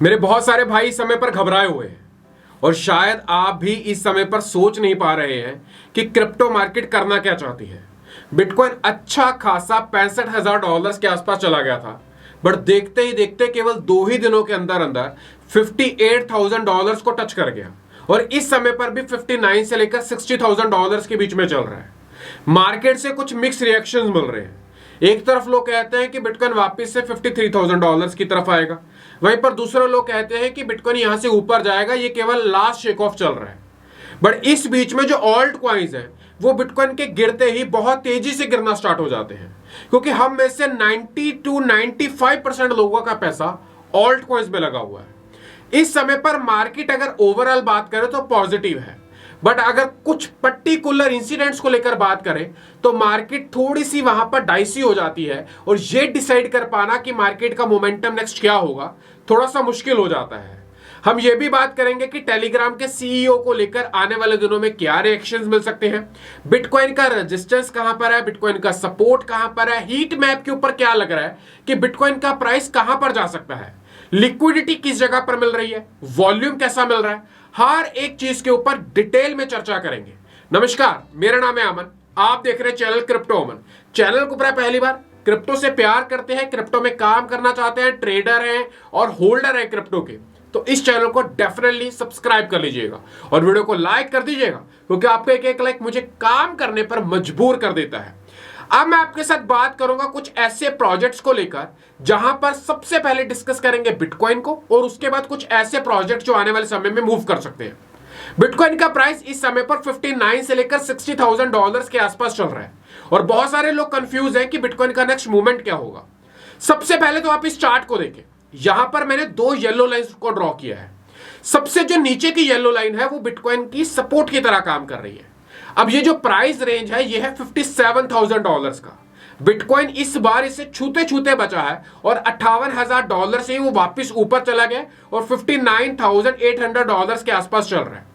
मेरे बहुत सारे भाई इस समय पर घबराए हुए हैं और शायद आप भी इस समय पर सोच नहीं पा रहे हैं कि क्रिप्टो मार्केट करना क्या चाहती है। बिटकॉइन अच्छा खासा $65,000 के आसपास चला गया था, बट देखते ही देखते केवल 2 ही दिनों के अंदर अंदर $58,000 को टच कर गया और इस समय पर भी 59 से लेकर $60,000 के बीच में चल रहा है। मार्केट से कुछ मिक्स रिएक्शंस मिल रहे हैं। एक तरफ लोग कहते हैं कि बिटकॉइन वापस से $53,000 की तरफ आएगा, वहीं पर दूसरे लोग कहते हैं कि बिटकॉइन यहां से ऊपर जाएगा, ये केवल लास्ट शेक ऑफ चल रहा है। बट इस बीच में जो ऑल्ट कॉइन्स हैं वो बिटकॉइन के गिरते ही बहुत तेजी से गिरना स्टार्ट हो जाते हैं, क्योंकि हम में से 90 to 95% लोगों का पैसा ऑल्ट कॉइन्स में लगा हुआ है। इस समय पर मार्केट अगर ओवरऑल बात करें तो पॉजिटिव है, बट अगर कुछ पर्टिकुलर इंसिडेंट्स को लेकर बात करें तो मार्केट थोड़ी सी वहां पर डाइसी हो जाती है और ये डिसाइड कर पाना कि मार्केट का मोमेंटम नेक्स्ट क्या होगा थोड़ा सा मुश्किल हो जाता है। हम ये भी बात करेंगे कि टेलीग्राम के सीईओ को लेकर आने वाले दिनों में क्या रिएक्शंस मिल सकते हैं, बिटकॉइन का रेजिस्टेंस कहां पर है, बिटकॉइन का सपोर्ट कहां पर है, हीट मैप के ऊपर क्या लग रहा है कि बिटकॉइन का प्राइस कहां पर जा सकता है, लिक्विडिटी किस जगह पर मिल रही है, वॉल्यूम कैसा मिल रहा है, हर एक चीज के ऊपर डिटेल में चर्चा करेंगे। नमस्कार, मेरा नाम है अमन, आप देख रहे हैं चैनल क्रिप्टो अमन। चैनल को पहली बार क्रिप्टो से प्यार करते हैं, क्रिप्टो में काम करना चाहते हैं, ट्रेडर हैं और होल्डर हैं क्रिप्टो के, तो इस चैनल को डेफिनेटली सब्सक्राइब कर लीजिएगा और वीडियो को लाइक कर दीजिएगा, क्योंकि आपका एक एक लाइक मुझे काम करने पर मजबूर कर देता है। अब मैं आपके साथ बात करूंगा कुछ ऐसे प्रोजेक्ट्स को लेकर जहां पर सबसे पहले डिस्कस करेंगे बिटकॉइन को और उसके बाद कुछ ऐसे प्रोजेक्ट जो आने वाले समय में मूव कर सकते हैं। बिटकॉइन का प्राइस इस समय पर 59 से लेकर $60,000 के आसपास चल रहा है और बहुत सारे लोग कंफ्यूज हैं कि बिटकॉइन का नेक्स्ट मूवमेंट क्या होगा। सबसे पहले तो आप इस चार्ट को देखें, यहां पर मैंने 2 येलो लाइंस को ड्रॉ किया है। सबसे जो नीचे की येलो लाइन है वो बिटकॉइन की सपोर्ट की तरह काम कर रही है। अब ये जो प्राइस रेंज है ये है $57,000 का। बिटकॉइन इस बार इसे छूते छूते बचा है और $58,000 से ही वो वापस ऊपर चला गया और $59,800 के आसपास चल रहा है।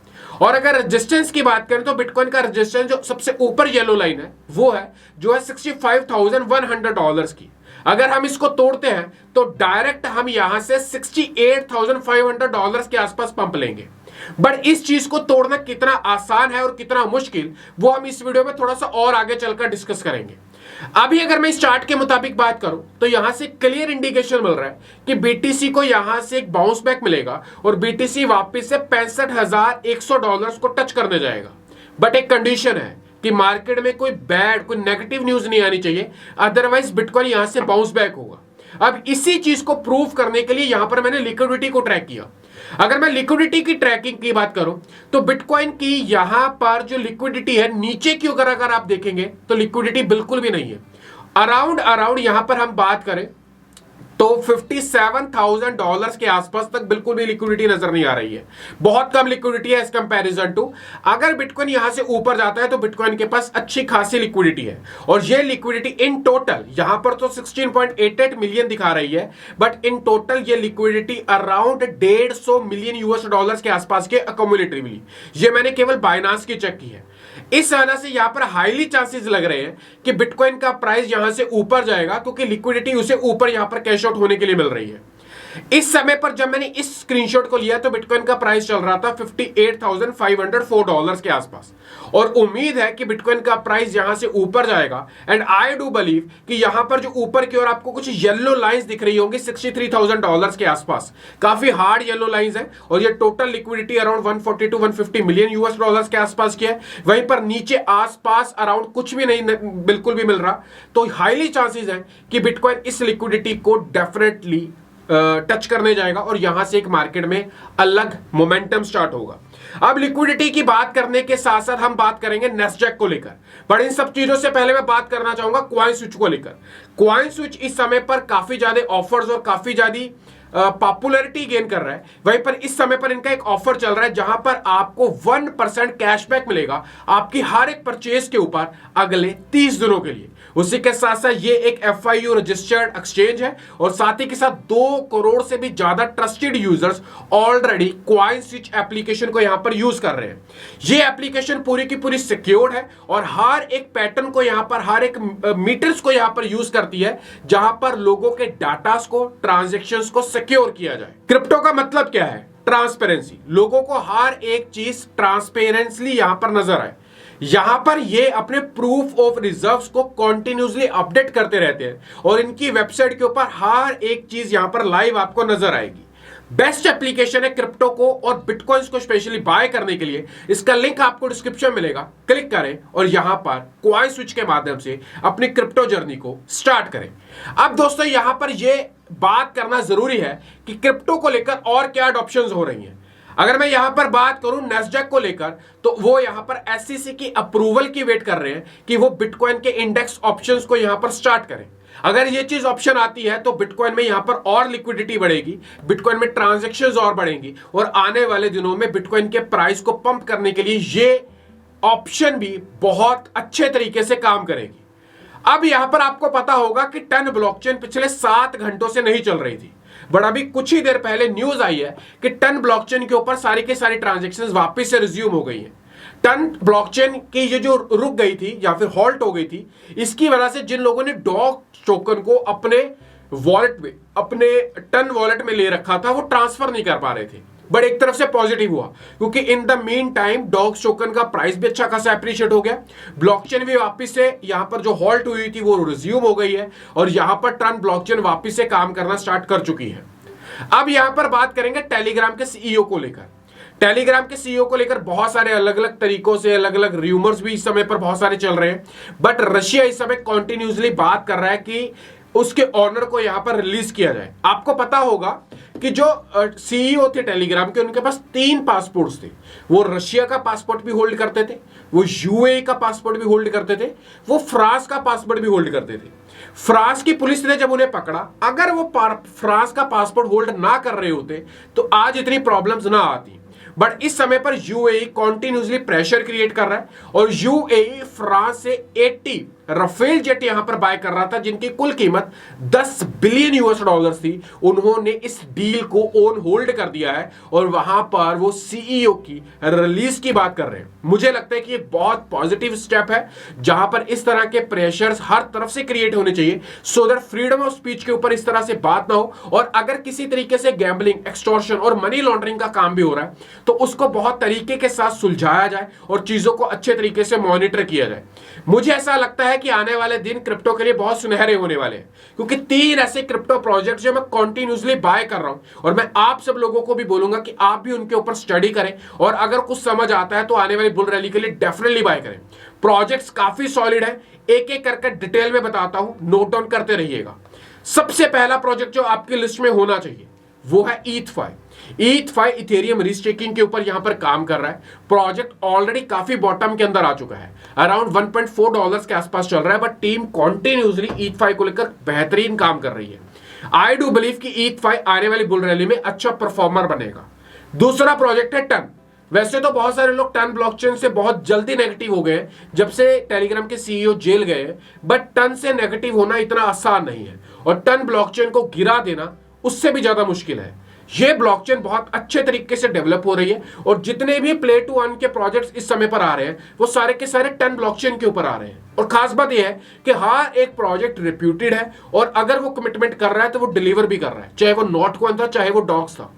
और अगर रेजिस्टेंस की बात करें तो बिटकॉइन का रेजिस्टेंस जो सबसे ऊपर येलो लाइन है वो है जो है $65,100 की। अगर हम इसको तोड़ते हैं तो डायरेक्ट हम यहां से $68,500 के आसपास पंप लेंगे। बट इस चीज को तोड़ना कितना आसान है और कितना मुश्किल, वो हम इस वीडियो में थोड़ा सा और आगे चलकर डिस्कस करेंगे। अभी अगर मैं इस चार्ट के मुताबिक बात करूं तो यहां से क्लियर इंडिकेशन मिल रहा है कि बीटीसी को यहां से एक बाउंस बैक मिलेगा और बीटीसी वापस से $65,100 को टच करने जाएगा। बट एक कंडीशन है कि मार्केट में कोई नेगेटिव न्यूज नहीं आनी चाहिए, अदरवाइज बिटकॉइन यहां से बाउंस बैक होगा। अब इसी चीज को प्रूव करने के लिए यहां पर मैंने लिक्विडिटी को ट्रैक किया। अगर मैं लिक्विडिटी की ट्रैकिंग की बात करूं तो बिटकॉइन की यहां पर जो लिक्विडिटी है नीचे की अगर आप देखेंगे तो लिक्विडिटी बिल्कुल भी नहीं है। अराउंड यहां पर हम बात करें तो $57,000 के आसपास तक बिल्कुल भी लिक्विडिटी नजर नहीं आ रही है। बहुत कम लिक्विडिटी है एज कंपैरिजन टू। अगर बिटकॉइन यहां से ऊपर जाता है तो बिटकॉइन के पास अच्छी खासी लिक्विडिटी है और ये लिक्विडिटी इन टोटल यहां पर तो 16.88 मिलियन दिखा रही है, बट इन टोटल ये लिक्विडिटी अराउंड $150 मिलियन के आसपास के अकोमुलेटिवली, ये मैंने केवल बाइनांस की चेक की है। इस वजह से यहां पर हाईली चांसेस लग रहे हैं कि बिटकॉइन का प्राइस यहां से ऊपर जाएगा, क्योंकि लिक्विडिटी उसे ऊपर यहां पर कैश आउट होने के लिए मिल रही है। इस समय पर जब मैंने इस स्क्रीनशॉट को लिया तो बिटकॉइन का प्राइस चल रहा था $58,504 के आसपास और उम्मीद है कि बिटकॉइन का प्राइस यहां से ऊपर जाएगा। एंड आई डू बिलीव कि यहां पर जो ऊपर की ओर आपको कुछ येलो लाइंस दिख रही होंगी $63,000 के आसपास, काफी हार्ड येलो लाइंस है और ये total liquidity around 140 to 150 million के आसपास की है। वहीं पर नीचे आसपास अराउंड कुछ भी नहीं, बिल्कुल भी मिल रहा, तो हाईली चांसेस है कि बिटकॉइन इस लिक्विडिटी को डेफिनेटली टच करने जाएगा और यहां से एक मार्केट में अलग मोमेंटम स्टार्ट होगा। अब लिक्विडिटी की बात करने के साथ साथ हम बात करेंगे नेस्डैक को लेकर, पर इन सब चीजों से पहले मैं बात करना चाहूंगा कॉइन स्विच को लेकर। कॉइन स्विच इस समय पर काफी ज्यादा ऑफर्स और काफी ज्यादा पॉपुलैरिटी गेन कर रहा है। वहीं पर इस समय पर इनका एक ऑफर चल रहा है जहां पर आपको 1% कैशबैक मिलेगा आपकी हर एक परचेज के ऊपर अगले 30 दिनों के लिए। उसी के साथ साथ ये एक FIU रजिस्टर्ड एक्सचेंज है और साथ ही के साथ 2 करोड़ से भी ज्यादा trusted users already coin switch application को यहां पर यूज कर रहे हैं। ये एप्लीकेशन पूरी की पूरी सिक्योर्ड है और हर एक पैटर्न को यहां पर, हर एक मीटर्स को यहां पर यूज करती है, जहां पर लोगों के डाटास को, ट्रांजेक्शंस को सिक्योर किया जाए। क्रिप्टो का मतलब क्या है? ट्रांसपेरेंसी। लोगों को हर एक चीज ट्रांसपेरेंटली यहां पर नजर आए। यहां पर ये अपने प्रूफ ऑफ रिजर्व्स को कंटिन्यूसली अपडेट करते रहते हैं और इनकी वेबसाइट के ऊपर हर एक चीज यहां पर लाइव आपको नजर आएगी। बेस्ट एप्लीकेशन है क्रिप्टो को और बिटकॉइंस को स्पेशली बाय करने के लिए। इसका लिंक आपको डिस्क्रिप्शन में मिलेगा, क्लिक करें और यहां पर कॉइन स्विच के माध्यम से अपनी क्रिप्टो जर्नी को स्टार्ट करें। अब दोस्तों यहां पर यह बात करना जरूरी है कि क्रिप्टो को लेकर और क्या अडॉप्शंस हो रही हैं। अगर मैं यहां पर बात करूं नैस्डैक को लेकर, तो वो यहां पर एसईसी की अप्रूवल की वेट कर रहे हैं कि वो बिटकॉइन के इंडेक्स ऑप्शंस को यहां पर स्टार्ट करें। अगर ये चीज ऑप्शन आती है तो बिटकॉइन में यहां पर और लिक्विडिटी बढ़ेगी, बिटकॉइन में ट्रांजैक्शंस और बढ़ेंगी और आने वाले दिनों में बिटकॉइन के प्राइस को पंप करने के लिए ये ऑप्शन भी बहुत अच्छे तरीके से काम करेगी। अब यहां पर आपको पता होगा कि टन ब्लॉकचेन पिछले 7 घंटों से नहीं चल रही थी, बट अभी कुछ ही देर पहले न्यूज आई है कि टन ब्लॉकचेन के ऊपर सारी के सारी ट्रांजैक्शंस वापस से रिज्यूम हो गई हैं। टन ब्लॉकचेन की ये जो रुक गई थी या फिर हॉल्ट हो गई थी, इसकी वजह से जिन लोगों ने डॉग टोकन को अपने वॉलेट में, अपने टन वॉलेट में ले रखा था, वो ट्रांसफर नहीं कर पा रहे थे। बट एक तरफ से पॉजिटिव हुआ क्योंकि in the mean time dog token का प्राइस भी अच्छा खासा अप्रिशिएट हो गया, ब्लॉकचेन भी वापस से यहां पर जो हॉल्ट हुई थी वो रिज्यूम हो गई है और यहां पर टन ब्लॉकचेन वापस से काम करना स्टार्ट कर चुकी है। अब यहां पर बात करेंगे टेलीग्राम के सीईओ को लेकर। टेलीग्राम के सीईओ को लेकर बहुत सारे अलग अलग तरीकों से अलग अलग रूमर्स भी इस समय पर बहुत सारे चल रहे हैं, बट रशिया इस समय कॉन्टिन्यूसली बात कर रहा है कि उसके ऑनर को यहां पर रिलीज किया जाए। आपको पता होगा कि जो सीईओ थे टेलीग्राम के, उनके पास 3 पासपोर्ट्स थे। वो रशिया का पासपोर्ट भी होल्ड करते थे, वो यूएई का पासपोर्ट भी होल्ड करते थे, वो फ्रांस का पासपोर्ट भी होल्ड करते थे। फ्रांस की पुलिस ने जब उन्हें पकड़ा, अगर वो फ्रांस का पासपोर्ट होल्ड ना कर रहे होते तो आज इतनी प्रॉब्लम्स ना आती। बट इस समय पर यूएई कॉन्टिन्यूसली प्रेशर क्रिएट कर रहा है और यूएई फ्रांस से 80 राफेल जेट यहां पर बाय कर रहा था जिनकी कुल कीमत 10 बिलियन यूएस डॉलर्स थी। उन्होंने इस डील को ऑन होल्ड कर दिया है और वहां पर वो सीईओ की रिलीज की बात कर रहे हैं। मुझे लगता है कि ये बहुत पॉजिटिव स्टेप है जहां पर इस तरह के प्रेशर्स हर तरफ से क्रिएट होने चाहिए so that freedom of speech के ऊपर इस तरह से बात ना हो। और अगर किसी तरीके से गैम्बलिंग, एक्सटॉर्शन और मनी लॉन्ड्रिंग का काम भी हो रहा है तो उसको बहुत तरीके के साथ सुलझाया जाए और चीजों को अच्छे तरीके से मॉनिटर किया जाए। मुझे ऐसा लगता है कि आने वाले दिन क्रिप्टो के लिए बहुत सुनहरे होने वाले हैं क्योंकि 3 ऐसे क्रिप्टो प्रोजेक्ट जो मैं कंटिन्यूसली बाय कर रहा हूं और मैं आप सब लोगों को भी बोलूंगा कि आप भी उनके ऊपर स्टडी करें और अगर कुछ समझ आता है तो आने वाली बुल रैली के लिए डेफिनेटली बाय करें। प्रोजेक्ट्स काफी सॉलिड है, एक एक करके डिटेल में बताता हूं, नोट डाउन करते रहिएगा। सबसे पहला प्रोजेक्ट जो आपकी लिस्ट में होना चाहिए वो है ETHFi। ETHFi इथेरियम रीस्टेकिंग के ऊपर यहां पर काम कर रहा है। प्रोजेक्ट ऑलरेडी काफी बॉटम के अंदर आ चुका है, अराउंड $1.4 के आसपास चल रहा है, बट टीम कॉन्टिन्यूसली ETHFi को लेकर बेहतरीन काम कर रही है। आई डू बिलीव कि ETHFi आने वाली बुल रैली में अच्छा परफॉर्मर बनेगा। दूसरा प्रोजेक्ट है टन। वैसे तो बहुत सारे लोग टन ब्लॉकचेन से बहुत जल्दी नेगेटिव हो गए जब से टेलीग्राम के सीईओ जेल गए, बट टन से नेगेटिव होना इतना आसान नहीं है और टन ब्लॉकचेन को गिरा देना उससे भी ज्यादा मुश्किल है। ये ब्लॉकचेन बहुत अच्छे तरीके से डेवलप हो रही है और जितने भी प्ले टू अर्न के प्रोजेक्ट्स इस समय पर आ रहे हैं वो सारे के सारे टन ब्लॉकचेन के ऊपर आ रहे हैं। और खास बात यह है कि हर एक प्रोजेक्ट रिप्यूटेड है और अगर वो कमिटमेंट कर रहा है तो वो डिलीवर भी कर रहा है, चाहे वो नोटकॉइन था चाहे वो डॉक्स था।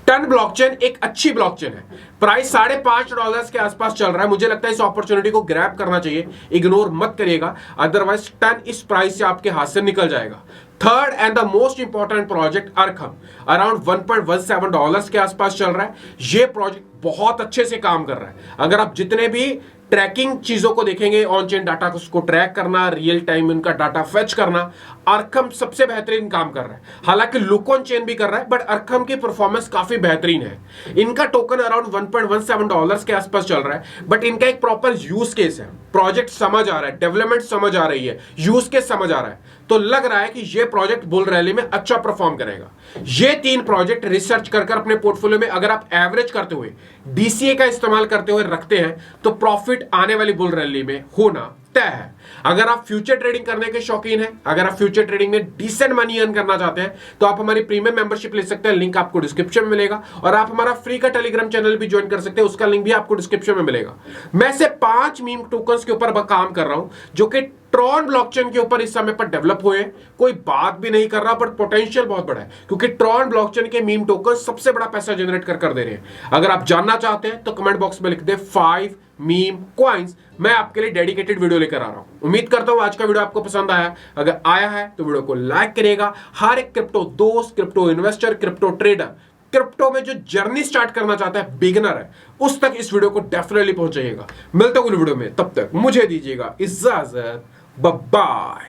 टन ब्लॉकचेन एक अच्छी ब्लॉकचेन है, प्राइस $5.5 के आसपास चल रहा है। मुझे लगता है इस अपॉर्चुनिटी को ग्रैब करना चाहिए, इग्नोर मत करिएगा, अदरवाइज टन इस प्राइस से आपके हाथ से निकल जाएगा। Third and the most important project Arkham, around $1.17 के आसपास चल रहा है। यह प्रोजेक्ट बहुत अच्छे से काम कर रहा है। अगर आप जितने भी ट्रैकिंग चीजों को देखेंगे, ऑन चेन डाटा को उसको ट्रैक करना, रियल टाइम उनका डाटा फेच करना, अरखम सबसे बेहतरीन काम कर रहा है। हालांकि लुक ऑन चेन भी कर रहा है, बट अरखम की परफॉर्मेंस काफी बेहतरीन है। इनका टोकन अराउंड $1.17 के आसपास चल रहा है, बट इनका एक प्रॉपर यूज केस है, प्रोजेक्ट समझ आ रहा है, डेवलपमेंट समझ आ रही है, यूज केस समझ आ रहा है, तो लग रहा है कि ये प्रोजेक्ट बुल रैली में अच्छा परफॉर्म करेगा। ये 3 प्रोजेक्ट रिसर्च कर अपने पोर्टफोलियो में अगर आप एवरेज करते हुए DCA का इस्तेमाल करते हुए रखते हैं तो प्रॉफिट आने वाली बुल रैली में होना तय है। अगर आप फ्यूचर ट्रेडिंग करने के शौकीन हैं, अगर आप फ्यूचर ट्रेडिंग में डिसेंट मनी अर्न करना चाहते हैं, तो आप हमारी प्रीमियम मेंबरशिप ले सकते हैं। लिंक आपको डिस्क्रिप्शन में मिलेगा। और आप हमारा फ्री का टेलीग्राम चैनल भी ज्वाइन कर सकते हैं, उसका लिंक भी आपको डिस्क्रिप्शन में मिलेगा। मैं से 5 मीम टोकन्स के ऊपर काम कर रहा हूं जो कि ट्रॉन ब्लॉकचेन के ऊपर इस समय पर डेवलप हुए हैं। कोई बात भी नहीं कर रहा, बट पोटेंशियल बहुत बड़ा है, क्योंकि ट्रॉन ब्लॉकचेन के मीम टोकन सबसे बड़ा पैसा जनरेट कर दे रहे हैं। अगर आप जानना चाहते हैं तो कमेंट बॉक्स में लिख दे 5 मीम कॉइन्स। मैं आपके लिए डेडिकेटेड वीडियो लेकर आ रहा हूं। उम्मीद करता हूं आज का वीडियो आपको पसंद आया। अगर आया है तो वीडियो को लाइक करिएगा। हर एक क्रिप्टो दोस्त, crypto investor, crypto trader, crypto में जो जर्नी स्टार्ट करना चाहता है, बिगिनर है, उस तक इस वीडियो को डेफिनेटली पहुंचाइएगा। मिलते हैं अगली वीडियो में, तब तक मुझे दीजिएगा इजाजत। Bye bye.